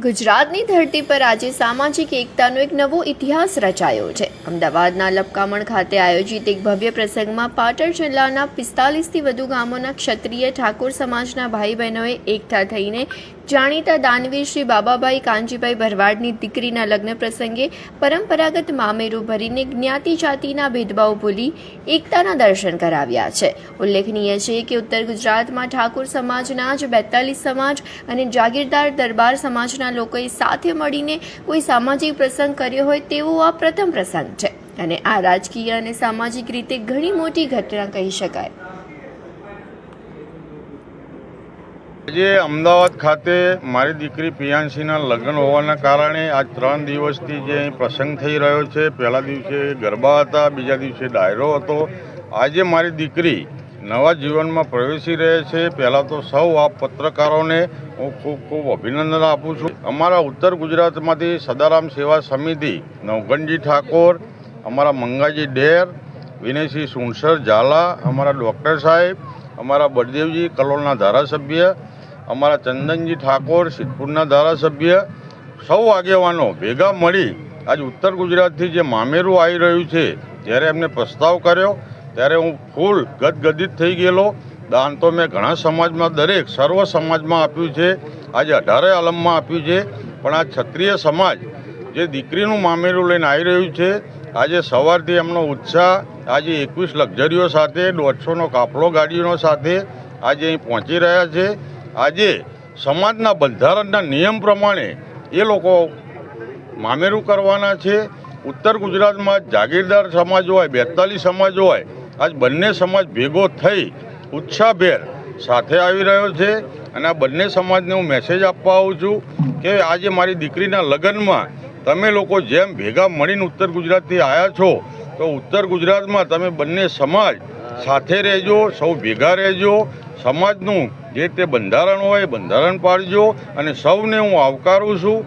ગુજરાતની ધરતી પર આજે સામાજિક એકતાનો એક નવો ઇતિહાસ રચાયો છે। અમદાવાદના લપકામણ ખાતે આયોજિત એક ભવ્ય પ્રસંગમાં પાટણ જિલ્લાના 45થી વધુ ગામોના ક્ષત્રિય ઠાકોર સમાજના ભાઈ બહેનોએ એકઠા થઈને જાણીતા દાનવીર શ્રી બાબાભાઈ કાનજીભાઈ ભરવાડની દીકરીના લગ્ન પ્રસંગે પરંપરાગત મામેરું ભરીને જ્ઞાતિ જાતિના ભેદભાવ ભૂલી એકતાના દર્શન કરાવ્યા છે। ઉલ્લેખનીય છે કે ઉત્તર ગુજરાતમાં ઠાકોર સમાજના જ 42 સમાજ અને જાગીરદાર દરબાર સમાજના લોકોએ સાથે મળીને કોઈ સામાજિક પ્રસંગ કર્યો હોય તેવો આ પ્રથમ પ્રસંગ છે અને આ રાજકીય અને સામાજિક રીતે ઘણી મોટી ઘટના કહી શકાય। આજે અમદાવાદ ખાતે મારી દીકરી પિયાંશીના લગ્ન હોવાના કારણે આજ 3 દિવસથી જે અહીં પ્રસંગ થઈ રહ્યો છે। પહેલા દિવસે ગરબા હતા, બીજા દિવસે ડાયરો હતો। આજે મારી દીકરી નવા જીવનમાં પ્રવેશી રહે છે। પહેલાં તો સૌ આપ પત્રકારોને હું ખૂબ અભિનંદન આપું છું। અમારા ઉત્તર ગુજરાતમાંથી સદારામ સેવા સમિતિ નવગણજી ઠાકોર, અમારા મંગાજી ડેર, વિનયસિંહ સુણસર ઝાલા, અમારા ડૉક્ટર સાહેબ, અમારા બળદેવજી કલોલના ધારાસભ્ય, અમારા ચંદનજી ઠાકોર સિદ્ધપુરના ધારાસભ્ય, સૌ આગેવાનો ભેગા મળી આજ ઉત્તર ગુજરાતથી જે મામેરું આવી રહ્યું છે જ્યારે એમને પ્રસ્તાવ કર્યો ત્યારે હું ફૂલ ગદગદિત થઈ ગયેલો। દાન તો મેં ઘણા સમાજમાં સર્વ સમાજમાં આપ્યું છે, આજે 18 આલમમાં આપ્યું છે, પણ આ ક્ષત્રિય સમાજ જે દીકરીનું મામેરું લઈને આવી રહ્યું છે, આજે સવારથી એમનો ઉત્સાહ, આજે 21 લક્ઝરીઓ સાથે 150નો કાફલો ગાડીઓ સાથે આજે અહીં પહોંચી રહ્યા છે। આજે સમાજના બંધારણના નિયમ પ્રમાણે એ લોકો મામેરું કરવાના છે। ઉત્તર ગુજરાતમાં જાગીરદાર સમાજ હોય, 42 સમાજ હોય, આજ બંને સમાજ ભેગો થઈ ઉત્સાહભેર સાથે આવી રહ્યો છે અને આ બંને સમાજને હું મેસેજ આપવા આવું છું કે આજે મારી દીકરીના લગ્નમાં તમે લોકો જેમ ભેગા મળીને ઉત્તર ગુજરાતથી આવ્યા છો તો ઉત્તર ગુજરાતમાં તમે બંને સમાજ સાથે રહેજો, સૌ ભેગા રહેજો, સમાજનું જે તે બંધારણ હોય બંધારણ પાળજો અને સૌને હું આવકારું છું।